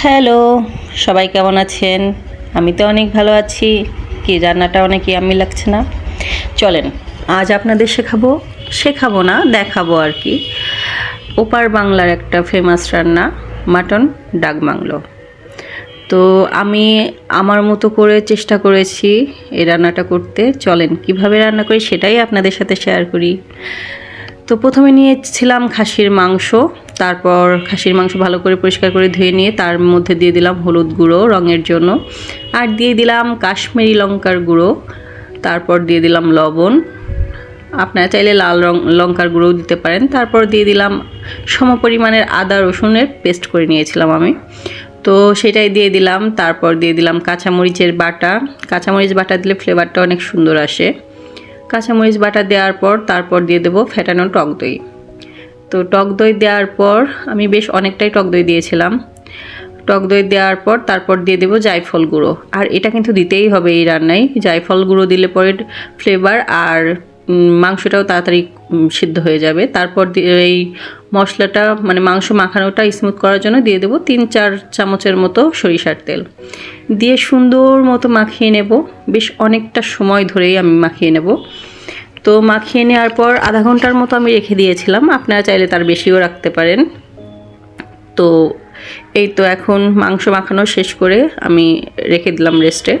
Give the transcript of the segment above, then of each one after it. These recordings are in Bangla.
হ্যালো, সবাই কেমন আছেন? আমি তো অনেক ভালো আছি। কি রান্নাটা অনেক ইয়াম্মি লাগছে না? চলেন, আজ আপনাদের শেখাবো না, দেখাবো আর কি। ওপার বাংলার একটা ফেমাস রান্না, মাটন ডাক বাংলো। তো আমি আমার মতো করে চেষ্টা করেছি এই রান্নাটা করতে। চলেন, কিভাবে রান্না করি সেটাই আপনাদের সাথে শেয়ার করি। তো প্রথমে নিয়েছিলাম খাসির মাংস। তারপর খাসির মাংস ভালো করে পরিষ্কার করে ধুয়ে নিয়ে তার মধ্যে দিয়ে দিলাম হলুদ গুঁড়ো রঙের জন্য, আর দিয়ে দিলাম কাশ্মীরি লঙ্কার গুঁড়ো, তারপর দিয়ে দিলাম লবণ। আপনারা চাইলে লাল লঙ্কার গুঁড়োও দিতে পারেন। তারপর দিয়ে দিলাম সমপরিমাণের আদা রসুনের পেস্ট করে নিয়েছিলাম আমি, তো সেটাই দিয়ে দিলাম। তারপর দিয়ে দিলাম কাঁচামরিচের বাটা। কাঁচামরিচ বাটা দিলে ফ্লেভারটা অনেক সুন্দর আসে। কাঁচামরিচ বাটা দেওয়ার পর তারপর দিয়ে দেবো ফেটানো টক দই। তো টক দই দেওয়ার পর আমি বেশ অনেকটাই টক দই দিয়েছিলাম। টক দই দেওয়ার পর তারপর দিয়ে দেবো জায়ফল গুঁড়ো, আর এটা কিন্তু দিতেই হবে এই রান্নায়। জায়ফল গুঁড়ো দিলে পরে ফ্লেভার আর মাংসটাও তাড়াতাড়ি সিদ্ধ হয়ে যাবে। তারপর এই মশলাটা মানে মাংস মাখানোটা স্মুথ করার জন্য দিয়ে দেবো 3-4 চামচের মতো সরিষার তেল দিয়ে সুন্দর মতো মাখিয়ে নেব। বেশ অনেকটা সময় ধরেই আমি মাখিয়ে নেব। তো মাখিয়ে নেওয়ার পর আধা ঘন্টার মতো আমি রেখে দিয়েছিলাম, আপনারা চাইলে তার বেশিও রাখতে পারেন। তো এই তো এখন মাংস মাখানো শেষ করে আমি রেখে দিলাম রেস্টে।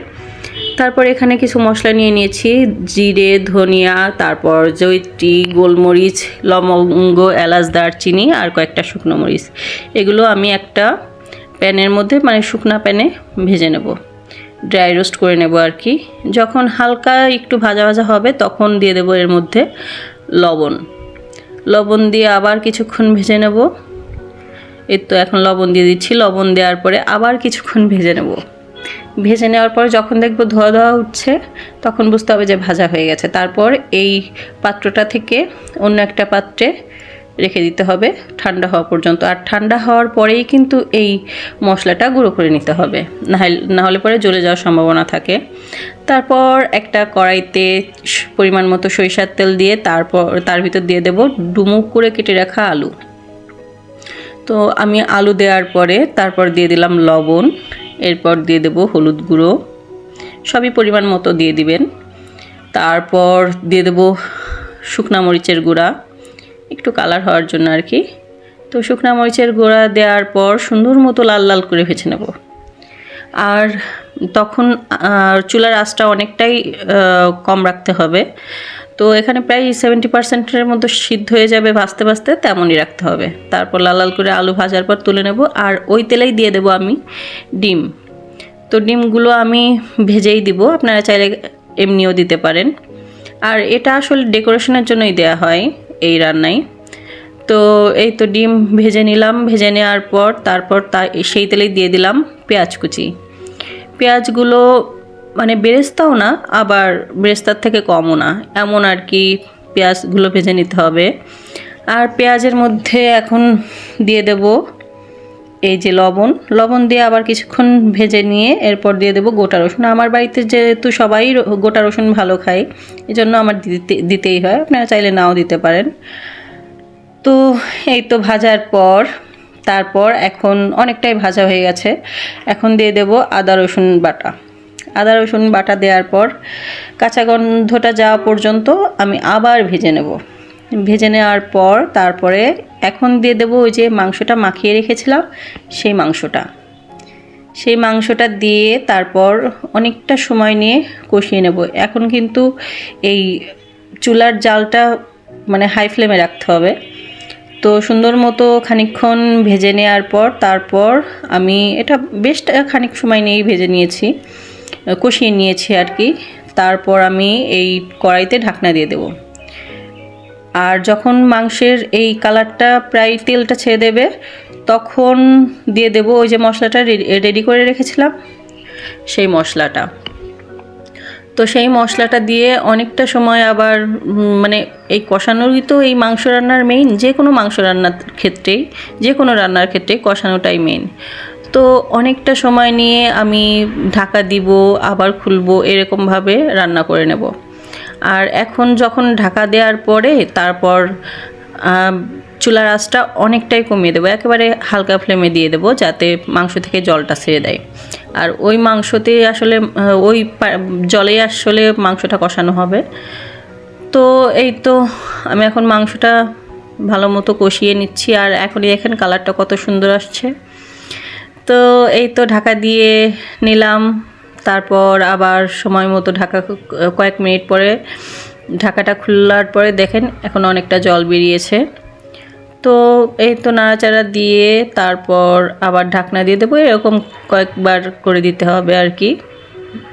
তারপর এখানে কিছু মশলা নিয়ে নিয়েছি, জিরে, ধনিয়া, তারপর জয়িত্রী, গোলমরিচ, লবঙ্গ, এলাচ, দারচিনি আর কয়েকটা শুকনো মরিচ। এগুলো আমি একটা প্যানের মধ্যে মানে শুকনা প্যানে ভেজে নেব, ড্রাই রোস্ট করে নেব আর কি। যখন হালকা একটু ভাজা ভাজা হবে তখন দিয়ে দেবো এর মধ্যে লবণ দিয়ে আবার কিছুক্ষণ ভেজে নেব। এই তো এখন লবণ দিয়ে দিচ্ছি। লবণ দেওয়ার পরে আবার কিছুক্ষণ ভেজে নেব। ভেজে নেওয়ার পর যখন দেখবো ধোয়া ধোয়া উঠছে তখন বুঝতে হবে যে ভাজা হয়ে গেছে। তারপর এই পাত্রটা থেকে অন্য একটা পাত্রে রেখে দিতে হবে ঠান্ডা হওয়া পর্যন্ত। আর ঠান্ডা হওয়ার পরেই কিন্তু এই মশলাটা গুঁড়ো করে নিতে হবে, না হলে পরে জ্বলে যাওয়ার সম্ভাবনা থাকে। তারপর একটা কড়াইতে পরিমাণ মতো সরিষার তেল দিয়ে তারপর তার ভিতর দিয়ে দেব ডুমুক করে কেটে রাখা আলু। তো আমি আলু দেওয়ার পরে তারপর দিয়ে দিলাম লবণ, এরপর দিয়ে দেব হলুদ গুঁড়ো, সবই পরিমাণ মতো দিয়ে দিবেন। তারপর দিয়ে দেব শুকনা মরিচের গুঁড়া, একটু কালার হওয়ার জন্য আর কি। তো শুকনা মরিচের গুঁড়া দেওয়ার পর সুন্দর মতো লাল লাল করে ভেজে নেব। আর তখন চুলার আঁচটা অনেকটাই কম রাখতে হবে। তো এখানে প্রায় 70%-এর মতো সিদ্ধ হয়ে যাবে ভাজতে ভাজতে, তেমনই রাখতে হবে। তারপর লাল লাল করে আলু ভাজার পর তুলে নেব, আর ওই তেলেই দিয়ে দেব আমি ডিম। তো ডিমগুলো আমি ভেজেই দিব, আপনারা চাইলে এমনিও দিতে পারেন। আর এটা আসলে ডেকোরেশনের জন্যই দেয়া হয় এই রান্নায়। তো এই তো ডিম ভেজে নিলাম। ভেজে নেওয়ার পর তারপর সেই তেলেই দিয়ে দিলাম পেঁয়াজ কুচি। পেঁয়াজগুলো মানে বেরেস্তাও না আবার বেরেস্তার থেকে কমও না, এমন আর কি পেঁয়াজগুলো ভেজে নিতে হবে। আর পেঁয়াজের মধ্যে এখন দিয়ে দেব এই যে লবণ দিয়ে আবার কিছুক্ষণ ভেজে নিয়ে এরপর দিয়ে দেব গোটা রসুন। আমার বাড়িতে যেহেতু সবাই গোটা রসুন ভালো খায়, এজন্য আমার দিতেই হয়, আপনারা চাইলে নাও দিতে পারেন। তো এই তো ভাজার পর তারপর এখন অনেকটাই ভাজা হয়ে গেছে, এখন দিয়ে দেব আদা রসুন বাটা। আদা রসুন বাটা দেওয়ার পর কাঁচা গন্ধটা যাওয়া পর্যন্ত আমি আবার ভেজে নেব। ভেজে নেওয়ার পর তারপরে এখন দিয়ে দেব ওই যে মাংসটা মাখিয়ে রেখেছিলাম সেই মাংসটা দিয়ে তারপর অনেকটা সময় নিয়ে কষিয়ে নেব। এখন কিন্তু এই চুলার জালটা মানে হাই ফ্লেমে রাখতে হবে। তো সুন্দর মতো খানিকক্ষণ ভেজে নেওয়ার পর তারপর আমি এটা বেশ খানিক সময় নিয়েই ভেজে নিয়েছি, কষিয়ে নিয়েছি আর কি। তারপর আমি এই কড়াইতে ঢাকনা দিয়ে দেব। আর যখন মাংসের এই কালারটা প্রায় তেলটা ছেড়ে দেবে তখন দিয়ে দেব ওই যে মশলাটা রেডি করে রেখেছিলাম সেই মশলাটা। তো সেই মশলাটা দিয়ে অনেকটা সময় আবার মানে এই কষানোরই তো এই মাংস রান্নার মেইন, যে কোনো মাংস রান্নার ক্ষেত্রেই যে কোনো রান্নার ক্ষেত্রেই কষানোটাই মেইন। তো অনেকটা সময় নিয়ে আমি ঢাকা দিব আবার খুলবো, এরকমভাবে রান্না করে নেব। আর এখন যখন ঢাকা দেওয়ার পরে তারপর চুলার আঁচটা অনেকটাই কমিয়ে দেবো, একেবারে হালকা ফ্লেমে দিয়ে দেবো যাতে মাংস থেকে জলটা ছেড়ে দেয়। আর ওই মাংসতে আসলে ওই জলেই আসলে মাংসটা কষানো হবে। তো এই তো আমি এখন মাংসটা ভালো মতো কষিয়ে নিচ্ছি, আর এখনই দেখেন কালারটা কত সুন্দর আসছে। তো এই তো ঢাকা দিয়ে নিলাম, তারপর আবার সময় মতো কয়েক মিনিট পরে ঢাকাটা খোলার পরে দেখেন এখন অনেকটা জল বেরিয়েছে। তো এই তো নাড়াচাড়া দিয়ে তারপর আবার ঢাকনা দিয়ে দেবো, এরকম কয়েকবার করে দিতে হবে আর কি।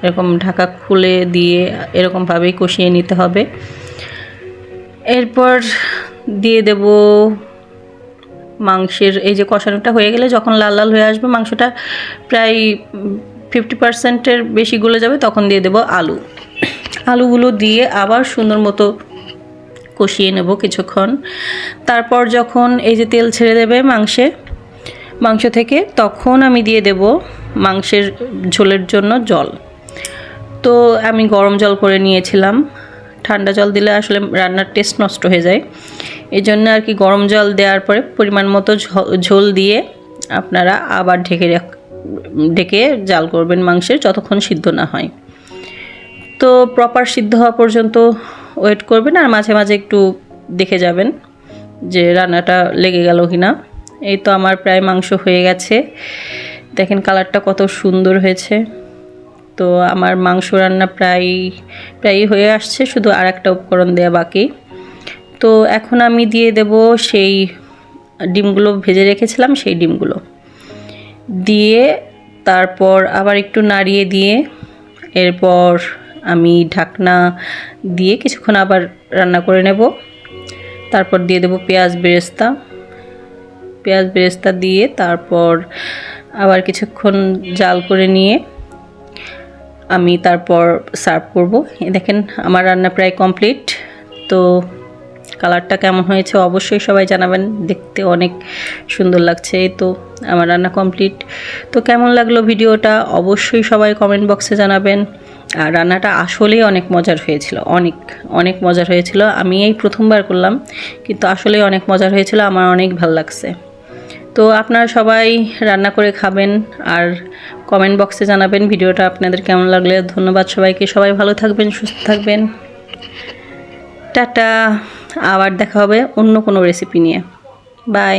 এরকম ঢাকা খুলে দিয়ে এরকমভাবেই কষিয়ে নিতে হবে। এরপর দিয়ে দেব মাংসের এই যে কষানোটা হয়ে গেলে যখন লাল লাল হয়ে আসবে, মাংসটা প্রায় 50%-এর বেশি গলে যাবে, তখন দিয়ে দেব আলুগুলো দিয়ে আবার সুন্দর মতো কষিয়ে নেব কিছুক্ষণ। তারপর যখন এই যে তেল ছেড়ে দেবে মাংস থেকে, তখন আমি দিয়ে দেব মাংসের ঝোলের জন্য জল। তো আমি গরম জল করে নিয়েছিলাম, ঠান্ডা জল দিলে আসলে রান্নার টেস্ট নষ্ট হয়ে যায়, এই জন্য আর কি গরম জল দেওয়ার পরে পরিমাণ মতো ঝোল দিয়ে আপনারা আবার ঢেকে জাল করবেন মাংসের, যতক্ষণ সিদ্ধ না হয়। তো প্রপার সিদ্ধ হওয়া পর্যন্ত ওয়েট করবেন, আর মাঝে মাঝে একটু দেখে যাবেন যে রান্নাটা লেগে গেল কিনা। এই তো আমার প্রায় মাংস হয়ে গেছে, দেখেন কালারটা কত সুন্দর হয়েছে। তো আমার মাংস রান্না প্রায় হয়ে আসছে, শুধু আর একটা উপকরণ দেওয়া বাকি। তো এখন আমি দিয়ে দেব সেই ডিমগুলো ভেজে রেখেছিলাম, সেই ডিমগুলো দিয়ে তারপর আবার একটু নাড়িয়ে দিয়ে এরপর আমি ঢাকনা দিয়ে কিছুক্ষণ আবার রান্না করে নেব। তারপর দিয়ে দেব পেঁয়াজ বেরেস্তা দিয়ে তারপর আবার কিছুক্ষণ জাল করে নিয়ে আমি তারপর সার্ভ করব। দেখেন আমার রান্না প্রায় কমপ্লিট। তো কালারটা কেমন হয়েছে অবশ্যই সবাই জানাবেন, দেখতে অনেক সুন্দর লাগছে। এই তো আমার রান্না কমপ্লিট। তো কেমন লাগলো ভিডিওটা অবশ্যই সবাই কমেন্ট বক্সে জানাবেন। আর রান্নাটা আসলেই অনেক মজার হয়েছিল, অনেক মজার হয়েছিল। আমি এই প্রথমবার করলাম, কিন্তু আসলেই অনেক মজার হয়েছিল, আমার অনেক ভালো লাগছে। তো আপনারা সবাই রান্না করে খাবেন আর কমেন্ট বক্সে জানাবেন ভিডিওটা আপনাদের কেমন লাগলে। ধন্যবাদ সবাইকে, সবাই ভালো থাকবেন, সুস্থ থাকবেন। টাটা, আবার দেখা হবে অন্য কোনো রেসিপি নিয়ে। বাই।